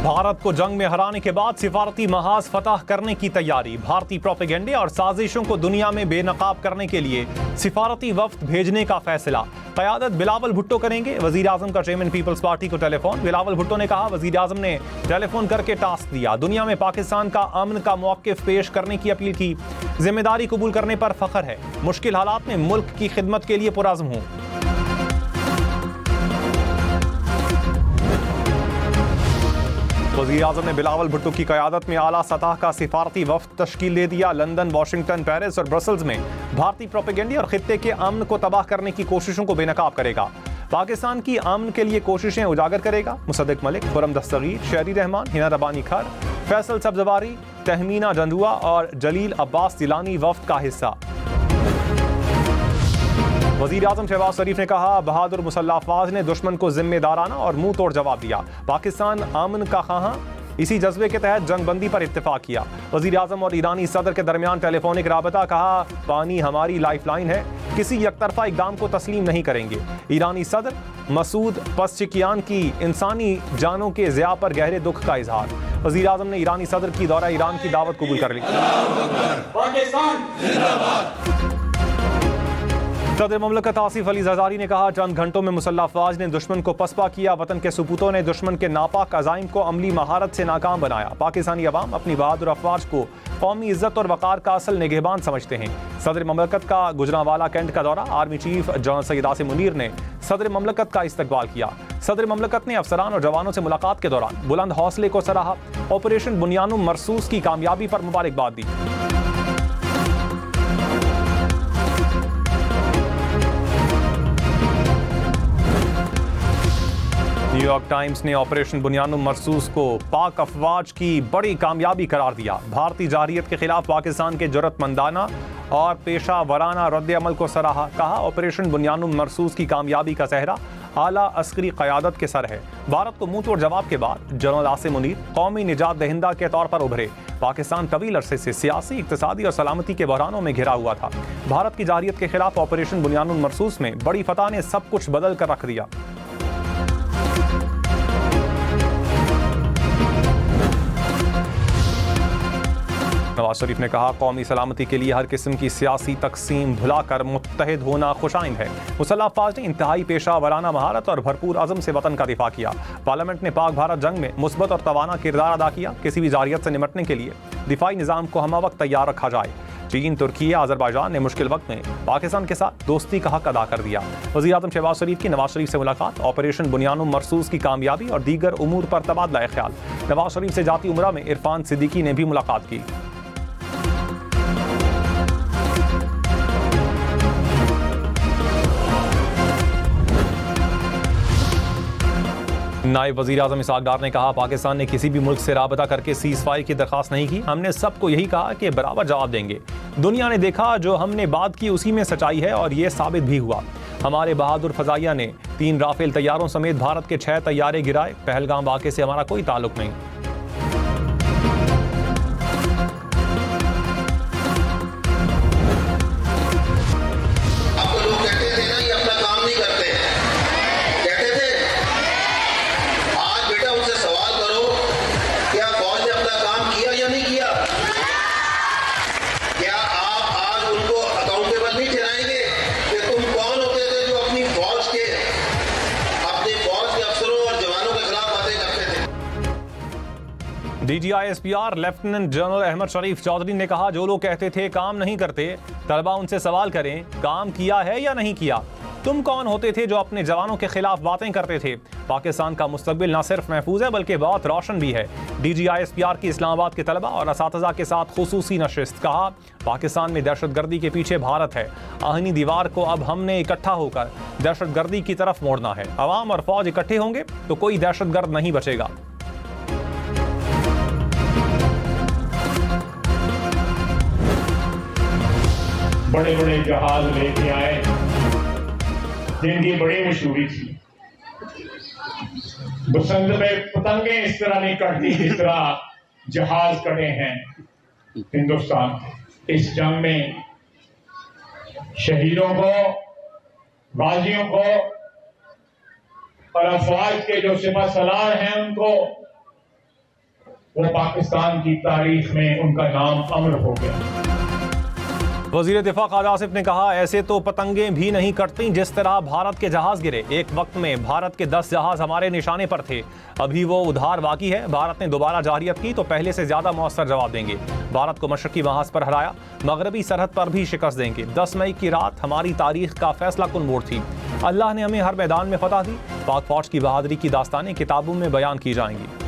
भारत को जंग में हराने के बाद सिफारती महाज फतह करने की तैयारी। भारतीय प्रोपेगेंडे और साजिशों को दुनिया में बेनकाब करने के लिए सिफारती वफ्द भेजने का फैसला। क़यादत बिलावल भुट्टो करेंगे। वज़ीर आज़म का चेयरमैन पीपल्स पार्टी को टेलीफोन। बिलावल भुट्टो ने कहा, वज़ीर आज़म ने टेलीफोन करके टास्क दिया, दुनिया में पाकिस्तान का अमन का मौक़िफ़ पेश करने की अपील की। जिम्मेदारी कबूल करने पर फ़ख्र है, मुश्किल हालात में मुल्क की खिदमत के लिए पुरअज़्म हूँ। वज़ीर आज़म ने बिलावल भुट्टो की क़यादत में आला सतह का सिफारती वफ़द तश्कील दे दिया। लंदन, वाशिंगटन, पेरिस और ब्रसल्स में भारतीय प्रोपेगेंडे और खित्ते के अमन को तबाह करने की कोशिशों को बेनकाब करेगा। पाकिस्तान की अमन के लिए कोशिशें उजागर करेगा। मुसद्दिक मलिक, खुर्रम दस्तगीर, शहरी रहमान, हिना रबानी खर, फैसल सब्ज़वारी, तहमीना जंदुआ और जलील अब्बास जिलानी वफ़द का हिस्सा। वज़ीर आज़म शहबाज शरीफ ने कहा, बहादुर मुसल्लह अफ़वाज ने दुश्मन को जिम्मेदाराना और मुंह तोड़ जवाब दिया। पाकिस्तान अमन का ख़्वाह, इसी जज्बे के तहत जंगबंदी पर इत्तेफाक किया। वज़ीर आज़म और ईरानी सदर के दरमियान टेलीफोनिक राबता। कहा, पानी हमारी लाइफलाइन है, किसी यकतरफा इक़दाम को तस्लीम नहीं करेंगे। ईरानी सदर मसूद पज़ेश्कियान की इंसानी जानों के ज़िया पर गहरे दुख का इजहार। वज़ीर आज़म ने ईरानी सदर की दौरा ईरान की दावत कबूल कर ली। सदर ममलकत आसिफ अली ज़रदारी ने कहा, चंद घंटों में मुसल्लह अफ़वाज ने दुश्मन को पसपा किया। वतन के सपूतों ने दुश्मन के नापाक अज़ाइम को अमली महारत से नाकाम बनाया। पाकिस्तानी अवाम अपनी बहादुर अफ़वाज को कौमी इज़्ज़त और वक़ार का असल निगहबान समझते हैं। सदर ममलकत का गुजरांवाला कैंट का दौरा। Army chief general Syed Asim Munir ने सदर ममलकत का इस्तकबाल किया। सदर ममलकत ने अफसरान और जवानों से मुलाकात के दौरान बुलंद हौसले को सराहा। ऑपरेशन बुनियानुम मरसूस की कामयाबी पर मुबारकबाद दी। न्यूयॉर्क टाइम्स ने ऑपरेशन बुनियानुम मरसूस को पाक अफवाज की बड़ी कामयाबी करार दिया। भारतीय जारहियत के खिलाफ पाकिस्तान के जुर्रतमंदाना और पेशा वराना रद्द-ए-अमल को सराहा। कहा, ऑपरेशन बुनियानुम मरसूस की कामयाबी का सेहरा आला अस्करी क़यादत के सर है। भारत को मुंह तोड़ जवाब के बाद जनरल आसिम मुनीर कौमी निजात दहिंदा के तौर पर उभरे। पाकिस्तान तवील अरसे से सियासी, इक़्तिसादी और सलामती के बहरानों में घिरा हुआ था। भारत की जारहियत के खिलाफ ऑपरेशन बुनियानुम मरसूस में बड़ी फतह ने सब कुछ बदल कर रख दिया। नवाज शरीफ ने कहा, कौमी सलामती के लिए हर किस्म की सियासी तकसीम भुलाकर मुत्तहिद होना खुशाइंद है। मुसल्लह अफ़वाज ने इंतहाई पेशा वराना महारत और भरपूर अज़म से वतन का दिफा किया। पार्लियामेंट ने पाक भारत जंग में मुस्बत और तवाना किरदार अदा किया। किसी भी जारहियत से निमटने के लिए दिफाई निज़ाम को हमा वक्त तैयार रखा जाए। चीन, तुर्की, अज़रबैजान ने मुश्किल वक्त में पाकिस्तान के साथ दोस्ती का हक अदा कर दिया। वज़ीर आज़म शहबाज शरीफ की नवाज शरीफ से मुलाकात। ऑपरेशन बुनियानुम मरसूस की कामयाबी और दीगर उमूर पर तबादला ख्याल। नवाज शरीफ से जाती उमरा में इरफान सिद्दीकी ने भी मुलाकात की। नायब वज़ीर आज़म इसहाक़ डार ने कहा, पाकिस्तान ने किसी भी मुल्क से राबता करके सीज़ फायर की दरख्वास्त नहीं की। हमने सबको यही कहा कि बराबर जवाब देंगे। दुनिया ने देखा, जो हमने बात की उसी में सच्चाई है और ये साबित भी हुआ। हमारे बहादुर फ़ज़ाइया ने 3 राफेल तैयारों समेत भारत के 6 तैयारे गिराए। पहलगाम वाक़े से हमारा कोई ताल्लुक़ नहीं। DGISPR लेफ्टिनेंट जनरल अहमद शरीफ चौधरी ने कहा, जो लोग कहते थे काम नहीं करते, तलबा उनसे सवाल करें, काम किया है या नहीं किया। तुम कौन होते थे जो अपने जवानों के खिलाफ बातें करते थे। पाकिस्तान का मुस्तकबिल न सिर्फ महफूज है बल्कि बहुत रोशन भी है। DGISPR की इस्लामाबाद के तलबा और असातिज़ा के साथ खुसूसी नशिस्त। कहा, पाकिस्तान में दहशतगर्दी के पीछे भारत है। आहनी दीवार को अब हमने इकट्ठा होकर दहशतगर्दी की तरफ मोड़ना है। अवाम और फौज इकट्ठे होंगे तो कोई दहशतगर्द नहीं बचेगा। बड़े बड़े जहाज लेके आए जिनकी बड़ी मशहूरी थी। बसंत में पतंगे इस तरह नहीं कटती जिस तरह जहाज कटे हैं हिंदुस्तान। इस जंग में शहीदों को, गाजियों को और अफवाज के जो सिपह सलार हैं उनको वो पाकिस्तान की तारीख में उनका नाम अमर हो गया। वजीर दिफा ख्वाजा आसिफ ने कहा, ऐसे तो पतंगें भी नहीं कटती जिस तरह भारत के जहाज गिरे। एक वक्त में भारत के 10 जहाज हमारे निशाने पर थे, अभी वो उधार बाकी है। भारत ने दोबारा जारियत की तो पहले से ज्यादा मौसर जवाब देंगे। भारत को मशरकी महाज पर हराया, मगरबी सरहद पर भी शिकस्त देंगे। 10 मई की रात हमारी तारीख का फैसला कुन मोड़ थी। अल्लाह ने हमें हर मैदान में फतह दी। पाक फौज की बहादुरी की दास्तानें किताबों में बयान की जाएंगी।